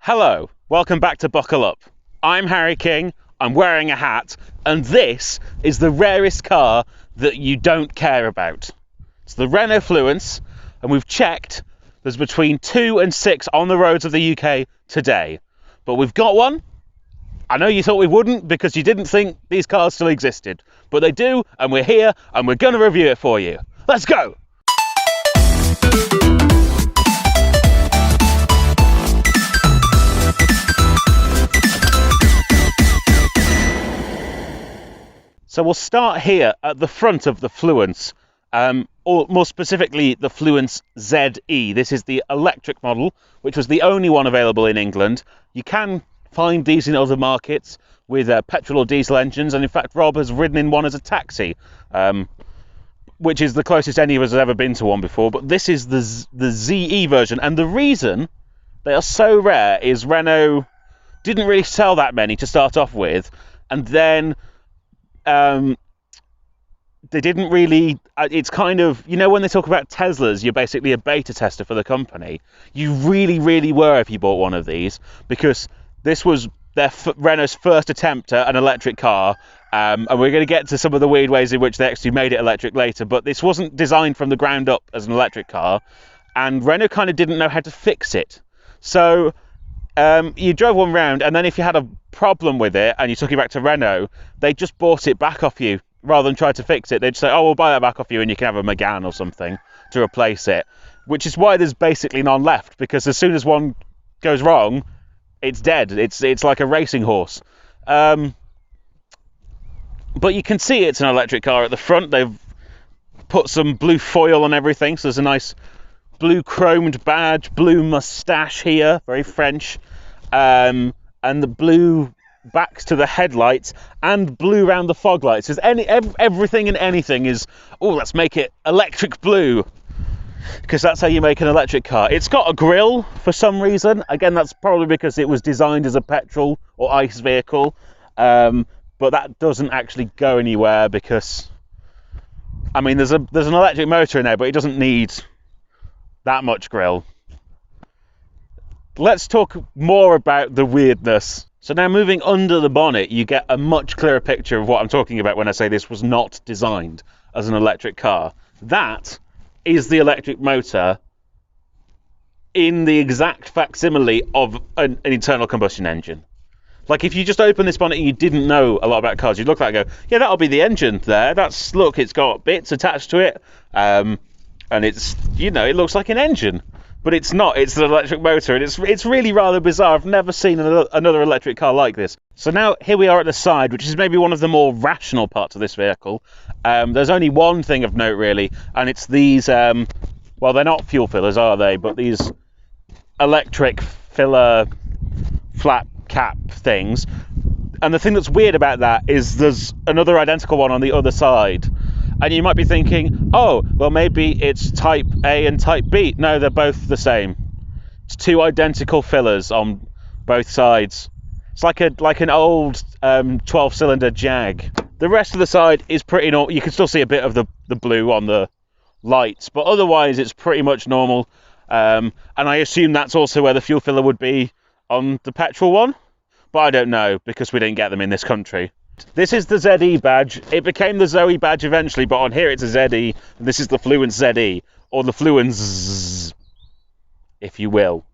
Hello, welcome back to Buckle Up. I'm Harry King, I'm wearing a hat, and this is the rarest car that you don't care about. It's the Renault Fluence, and we've checked, there's between 2 and 6 on the roads of the UK today. But we've got one. I know you thought we wouldn't because you didn't think these cars still existed, but they do, and we're here, and we're going to review it for you. Let's go! So we'll start here at the front of the Fluence, or more specifically the Fluence ZE. This is the electric model, which was the only one available in England. You can find these in other markets with petrol or diesel engines, and in fact Rob has ridden in one as a taxi, which is the closest any of us has ever been to one before. But this is the ZE version, and the reason they are so rare is Renault didn't really sell that many to start off with, and then they didn't really, it's kind of, you know, when they talk about Teslas, you're basically a beta tester for the company. You really were if you bought one of these, because this was Renault's first attempt at an electric car, and we're going to get to some of the weird ways in which they actually made it electric later, but this wasn't designed from the ground up as an electric car, and Renault kind of didn't know how to fix it. So you drove one round, and then if you had a problem with it and you took it back to Renault, they just bought it back off you rather than try to fix it. They'd say, oh, we'll buy that back off you and you can have a Megane or something to replace it, which is why there's basically none left, because as soon as one goes wrong, it's dead. It's like a racing horse. But you can see it's an electric car at the front. They've put some blue foil on everything, so there's a nice blue chromed badge, blue moustache here, very French, and the blue backs to the headlights and blue around the fog lights. Everything and anything is, oh, let's make it electric blue, because that's how you make an electric car. It's got a grille for some reason. Again, that's probably because it was designed as a petrol or ICE vehicle, but that doesn't actually go anywhere because, I mean, there's an electric motor in there, but it doesn't need that much grille. Let's talk more about the weirdness. So now moving under the bonnet, you get a much clearer picture of what I'm talking about when I say this was not designed as an electric car. That is the electric motor in the exact facsimile of an internal combustion engine. Like, if you just open this bonnet and you didn't know a lot about cars, you'd look at it and go, yeah, that'll be the engine there. Look, it's got bits attached to it. And it's, you know, it looks like an engine, but it's not. It's an electric motor, and it's really rather bizarre. I've never seen another electric car like this. So now here we are at the side, which is maybe one of the more rational parts of this vehicle. There's only one thing of note, really, and it's these, well, they're not fuel fillers, are they? But these electric filler flat cap things. And the thing that's weird about that is there's another identical one on the other side. And you might be thinking, oh, well, maybe it's type A and type B. No, they're both the same. It's two identical fillers on both sides. It's like an old 12-cylinder Jag. The rest of the side is pretty normal. You can still see a bit of the blue on the lights, but otherwise it's pretty much normal. And I assume that's also where the fuel filler would be on the petrol one, but I don't know because we didn't get them in this country. This is the ZE badge. It became the Zoe badge eventually, but on here it's a ZE. And this is the Fluence ZE, or the Fluence, if you will.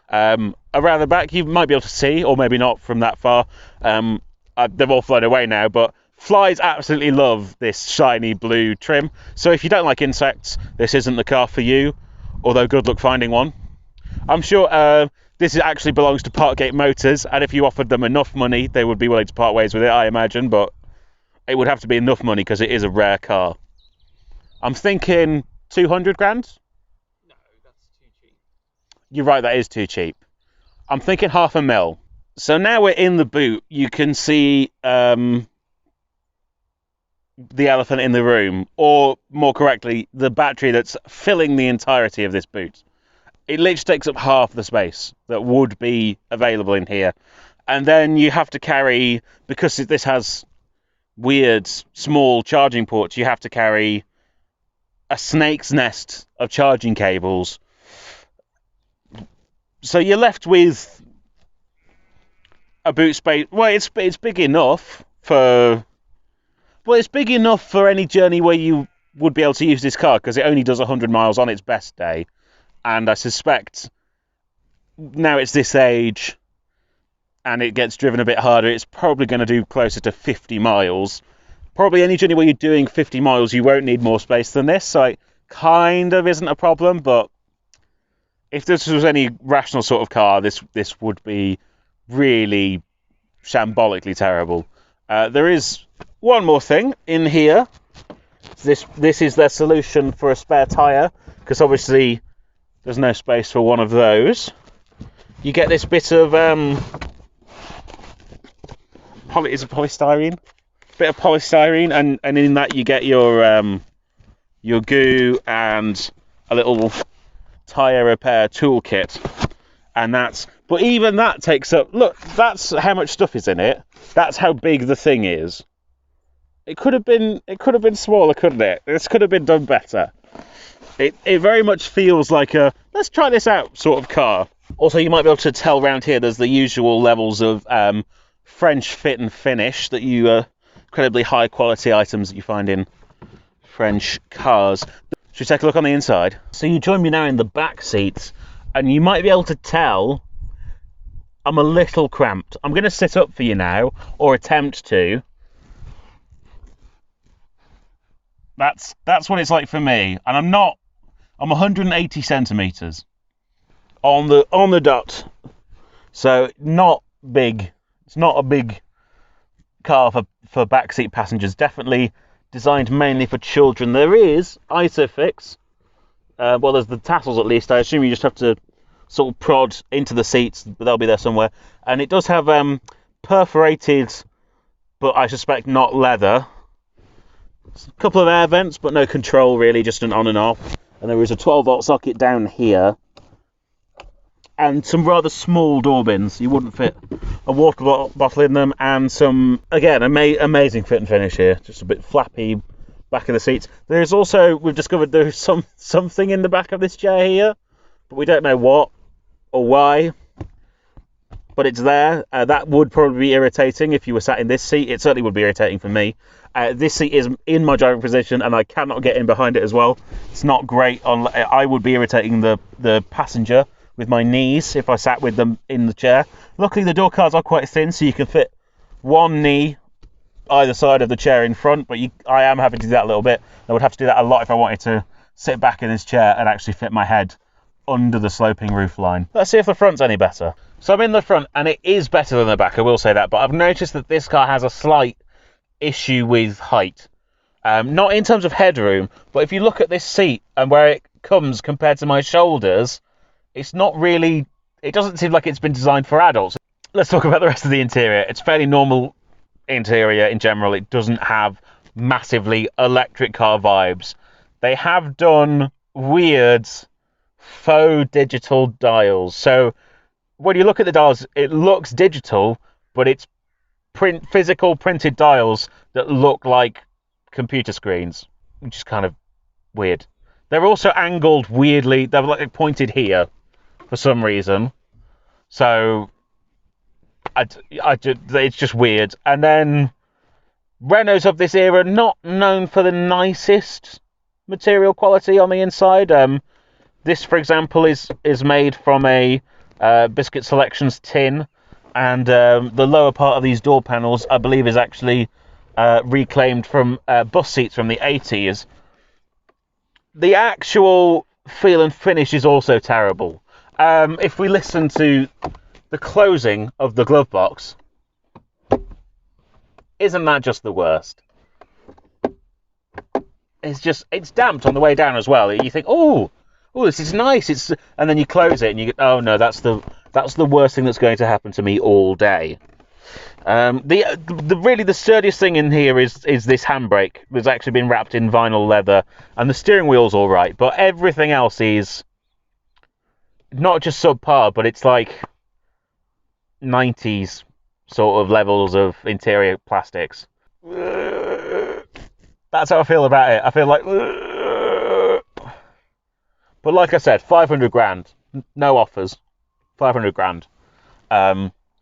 Around the back, you might be able to see, or maybe not from that far. They've all flown away now, but flies absolutely love this shiny blue trim. So if you don't like insects, this isn't the car for you, although good luck finding one. I'm sure this actually belongs to Parkgate Motors, and if you offered them enough money, they would be willing to part ways with it, I imagine, but it would have to be enough money because it is a rare car. I'm thinking 200 grand? No, that's too cheap. You're right, that is too cheap. I'm thinking $500,000. So now we're in the boot, you can see the elephant in the room, or more correctly, the battery that's filling the entirety of this boot. It literally takes up half the space that would be available in here. And then you have to carry, because this has weird small charging ports, you have to carry a snake's nest of charging cables. So you're left with a boot space. Well, it's big enough for. Well, it's big enough for any journey where you would be able to use this car because it only does 100 miles on its best day, and I suspect now it's this age, and it gets driven a bit harder. It's probably going to do closer to 50 miles. Probably any journey where you're doing 50 miles, you won't need more space than this. So it kind of isn't a problem, but if this was any rational sort of car, this would be really shambolically terrible. There is one more thing in here. This is their solution for a spare tyre, because obviously there's no space for one of those. You get this bit of polystyrene, and in that you get your goo and a little tyre repair toolkit, and but even that takes up. Look, that's how much stuff is in it. That's how big the thing is. It could have been smaller, couldn't it? This could have been done better. It very much feels like a let's try this out sort of car. Also, you might be able to tell around here there's the usual levels of French fit and finish, that you incredibly high quality items that you find in French cars. Should we take a look on the inside? So you join me now in the back seats, and you might be able to tell I'm a little cramped. I'm going to sit up for you now, or attempt to. That's what it's like for me, and I'm 180 centimeters on the dot, so not big. It's not a big car for backseat passengers. Definitely designed mainly for children. There is ISOFIX. Well, there's the tassels at least. I assume you just have to sort of prod into the seats, but they'll be there somewhere. And it does have perforated, but I suspect not leather. A couple of air vents, but no control really, just an on and off. And there is a 12-volt socket down here. And some rather small door bins. You wouldn't fit a water bottle in them. And some, again, amazing fit and finish here. Just a bit flappy back of the seats. There's also, we've discovered there's something in the back of this chair here, but we don't know what or why. But it's there. That would probably be irritating if you were sat in this seat. It certainly would be irritating for me. This seat is in my driving position, and I cannot get in behind it as well. It's not great. I would be irritating the passenger with my knees if I sat with them in the chair. Luckily, the door cards are quite thin, so you can fit one knee either side of the chair in front, but I am having to do that a little bit. I would have to do that a lot if I wanted to sit back in this chair and actually fit my head under the sloping roof line. Let's see if the front's any better. So I'm in the front, and it is better than the back, I will say that, but I've noticed that this car has a slight issue with height. Not in terms of headroom, but if you look at this seat and where it comes compared to my shoulders, it's not really, it doesn't seem like it's been designed for adults. Let's talk about the rest of the interior. It's fairly normal interior in general. It doesn't have massively electric car vibes. They have done weird faux digital dials. So when you look at the dials, it looks digital, but it's physical printed dials that look like computer screens, which is kind of weird. They're also angled weirdly. They're like pointed here for some reason. So it's just weird. And then Renaults of this era, not known for the nicest material quality on the inside. This, for example, is made from a Biscuit Selections tin, and the lower part of these door panels, I believe, is actually reclaimed from bus seats from the 80s. The actual feel and finish is also terrible. If we listen to the closing of the glove box, isn't that just the worst? It's damped on the way down as well. You think, oh, this is nice. And then you close it and you get, oh no, that's the worst thing that's going to happen to me all day. The sturdiest thing in here is this handbrake. It's actually been wrapped in vinyl leather, and the steering wheel's all right, but everything else is not just subpar, but it's like 90s sort of levels of interior plastics. That's how I feel about it. I feel like, but like I said, 500 grand, no offers, 500 grand.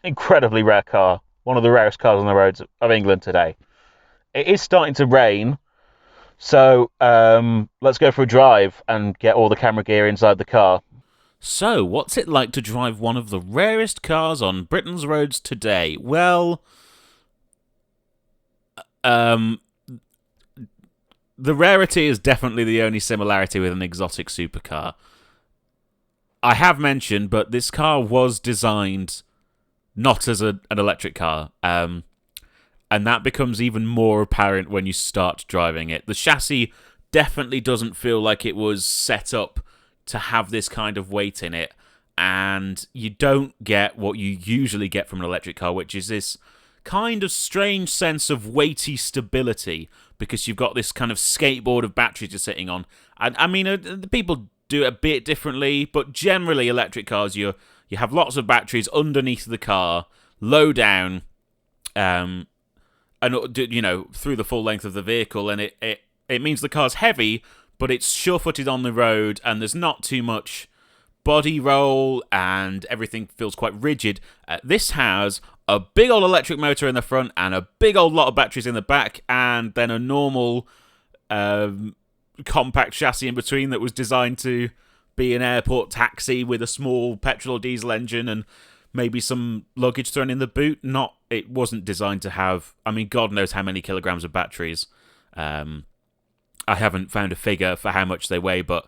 incredibly rare car, one of the rarest cars on the roads of England today. It is starting to rain, so let's go for a drive and get all the camera gear inside the car. So, what's it like to drive one of the rarest cars on Britain's roads today? Well, the rarity is definitely the only similarity with an exotic supercar. I have mentioned, but this car was designed not as an electric car, and that becomes even more apparent when you start driving it. The chassis definitely doesn't feel like it was set up to have this kind of weight in it, and you don't get what you usually get from an electric car, which is this kind of strange sense of weighty stability, because you've got this kind of skateboard of batteries you're sitting on. And I mean, the people do it a bit differently, but generally electric cars, you have lots of batteries underneath the car, low down, and through the full length of the vehicle, and it means the car's heavy, but it's sure-footed on the road, and there's not too much body roll, and everything feels quite rigid. This has a big old electric motor in the front, and a big old lot of batteries in the back, and then a normal compact chassis in between that was designed to be an airport taxi with a small petrol or diesel engine and maybe some luggage thrown in the boot. It wasn't designed to have, I mean, God knows how many kilograms of batteries. I haven't found a figure for how much they weigh, but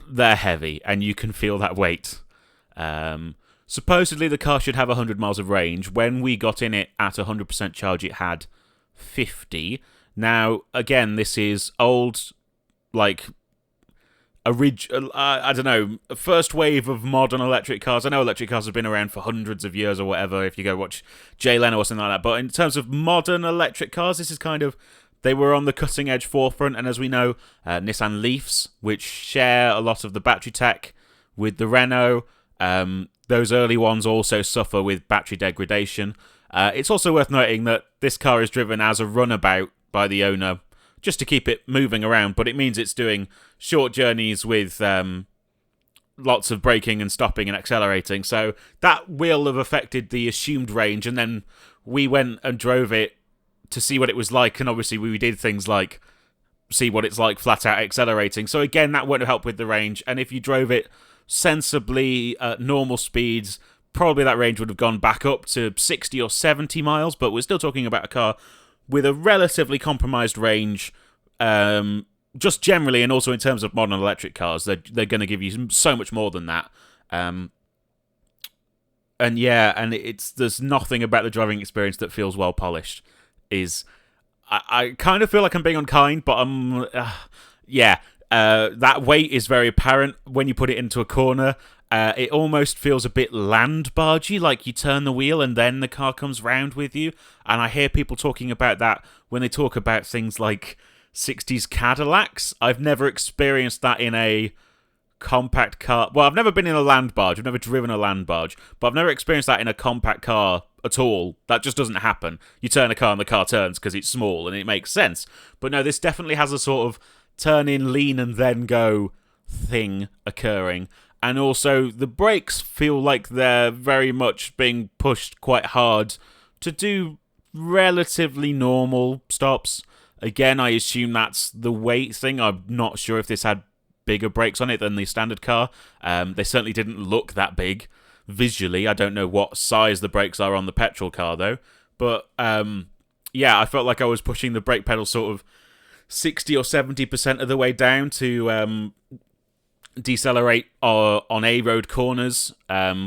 they're heavy, and you can feel that weight. Supposedly the car should have 100 miles of range. When we got in it at 100% charge, it had 50. Now, again, this is old, like, I don't know, first wave of modern electric cars. I know electric cars have been around for hundreds of years or whatever, if you go watch Jay Leno or something like that. But in terms of modern electric cars, this is kind of, they were on the cutting edge forefront. And as we know, Nissan Leafs, which share a lot of the battery tech with the Renault, those early ones also suffer with battery degradation. It's also worth noting that this car is driven as a runabout by the owner, just to keep it moving around, but it means it's doing short journeys with lots of braking and stopping and accelerating. So that will have affected the assumed range, and then we went and drove it to see what it was like, and obviously we did things like see what it's like flat out accelerating. So again, that won't help with the range, and if you drove it sensibly at normal speeds, probably that range would have gone back up to 60 or 70 miles, but we're still talking about a car with a relatively compromised range, just generally, and also in terms of modern electric cars. They're going to give you so much more than that. And there's nothing about the driving experience that feels well polished. I kind of feel like I'm being unkind, but that weight is very apparent when you put it into a corner. It almost feels a bit land bargey, like you turn the wheel and then the car comes round with you. And I hear people talking about that when they talk about things like 60s Cadillacs. I've never experienced that in a compact car. Well, I've never been in a land barge. I've never driven a land barge. But I've never experienced that in a compact car at all. That just doesn't happen. You turn a car and the car turns because it's small and it makes sense. But no, this definitely has a sort of turn in, lean and then go thing occurring. And also, the brakes feel like they're very much being pushed quite hard to do relatively normal stops. Again, I assume that's the weight thing. I'm not sure if this had bigger brakes on it than the standard car. They certainly didn't look that big visually. I don't know what size the brakes are on the petrol car, though. But, I felt like I was pushing the brake pedal sort of 60 or 70% of the way down to decelerate on A-road corners,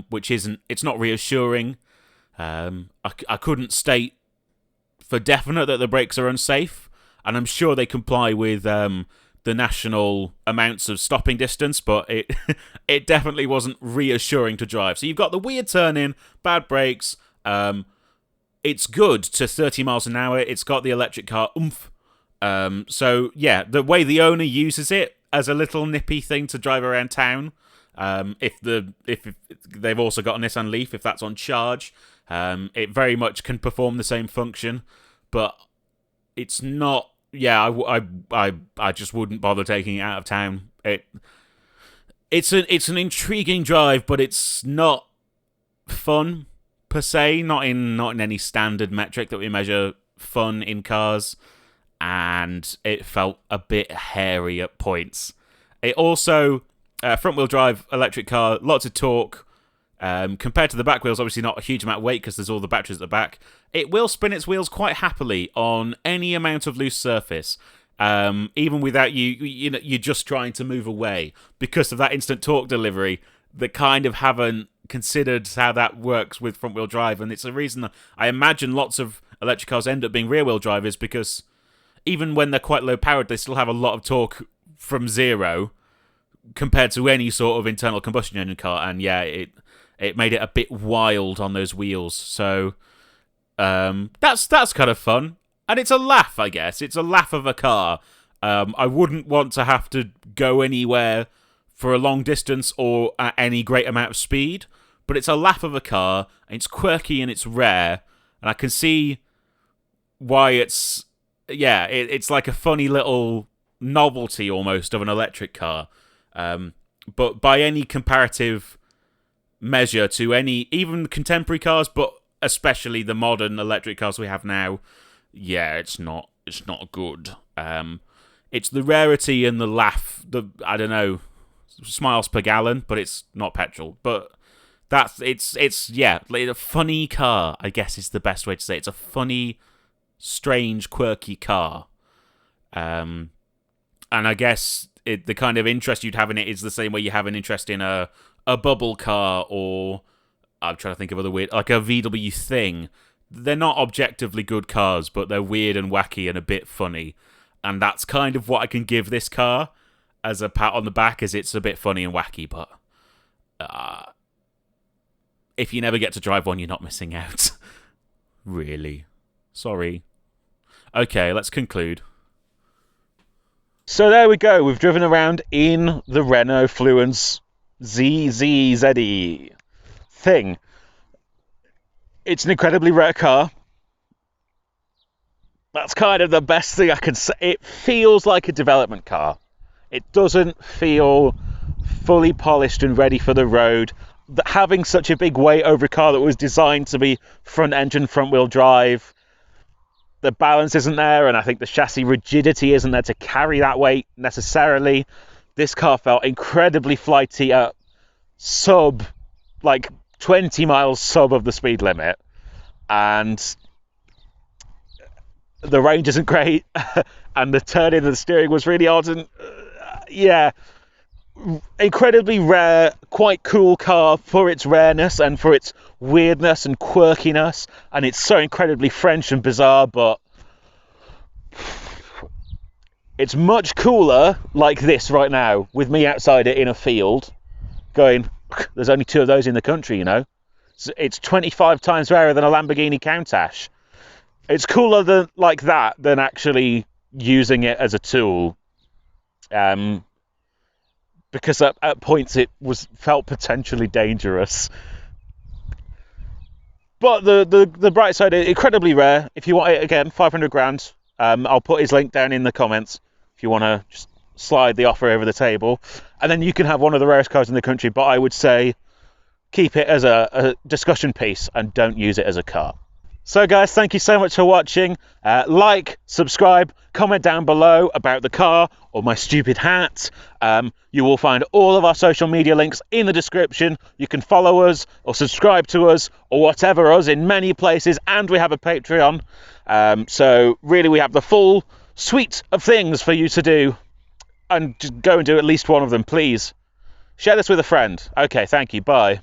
which it's not reassuring. I couldn't state for definite that the brakes are unsafe, and I'm sure they comply with the national amounts of stopping distance, but it definitely wasn't reassuring to drive. So you've got the weird turn-in, bad brakes. It's good to 30 miles an hour. It's got the electric car oomph. So yeah, the way the owner uses it as a little nippy thing to drive around town. If they've also got a Nissan Leaf, if that's on charge, it very much can perform the same function, but it's not. Yeah, I just wouldn't bother taking it out of town. It's an intriguing drive, but it's not fun. per se, not in any standard metric that we measure fun in cars, and it felt a bit hairy at points. It also, front-wheel drive electric car, lots of torque. Compared to the back wheels, obviously not a huge amount of weight because there's all the batteries at the back. It will spin its wheels quite happily on any amount of loose surface, even without you're just trying to move away because of that instant torque delivery. That kind of haven't considered how that works with front-wheel drive, and it's a reason that I imagine lots of electric cars end up being rear-wheel drive is because even when they're quite low-powered, they still have a lot of torque from zero compared to any sort of internal combustion engine car, and yeah, it made it a bit wild on those wheels. So that's kind of fun, and it's a laugh, I guess. It's a laugh of a car. I wouldn't want to have to go anywhere for a long distance or at any great amount of speed, but it's a laugh of a car, and it's quirky and it's rare, and I can see why it's like a funny little novelty almost of an electric car. But by any comparative measure to any, even contemporary cars, but especially the modern electric cars we have now, yeah, it's not good. It's the rarity and the laugh, I don't know, smiles per gallon, but it's not petrol. But it's like a funny car, I guess is the best way to say it. It's a funny, strange, quirky car. And I guess the kind of interest you'd have in it is the same way you have an interest in a bubble car, or I'm trying to think of other weird, like a VW thing. They're not objectively good cars, but they're weird and wacky and a bit funny. And that's kind of what I can give this car as a pat on the back, as it's a bit funny and wacky, but if you never get to drive one, you're not missing out. Really. Sorry. Okay, let's conclude. So there we go. We've driven around in the Renault Fluence ZE thing. It's an incredibly rare car. That's kind of the best thing I can say. It feels like a development car. It doesn't feel fully polished and ready for the road. Having such a big weight over a car that was designed to be front-engine, front-wheel drive, the balance isn't there, and I think the chassis rigidity isn't there to carry that weight necessarily. This car felt incredibly flighty at 20 miles sub of the speed limit, and the range isn't great, and the turning of the steering was really odd, and incredibly rare, quite cool car for its rareness and for its weirdness and quirkiness, and it's so incredibly French and bizarre, but it's much cooler like this right now, with me outside it in a field, going, there's only 2 of those in the country, you know. It's 25 times rarer than a Lamborghini Countach. It's cooler than actually using it as a tool. Because at points it felt potentially dangerous. But the bright side, incredibly rare. If you want it again, 500 grand. I'll put his link down in the comments if you want to just slide the offer over the table, and then you can have one of the rarest cars in the country. But I would say keep it as a discussion piece and don't use it as a car. So guys, thank you so much for watching. Like, subscribe, comment down below about the car or my stupid hat. You will find all of our social media links in the description. You can follow us or subscribe to us or whatever us in many places, and we have a Patreon. So really we have the full suite of things for you to do, and just go and do at least one of them, please. Share this with a friend. Okay, thank you, bye.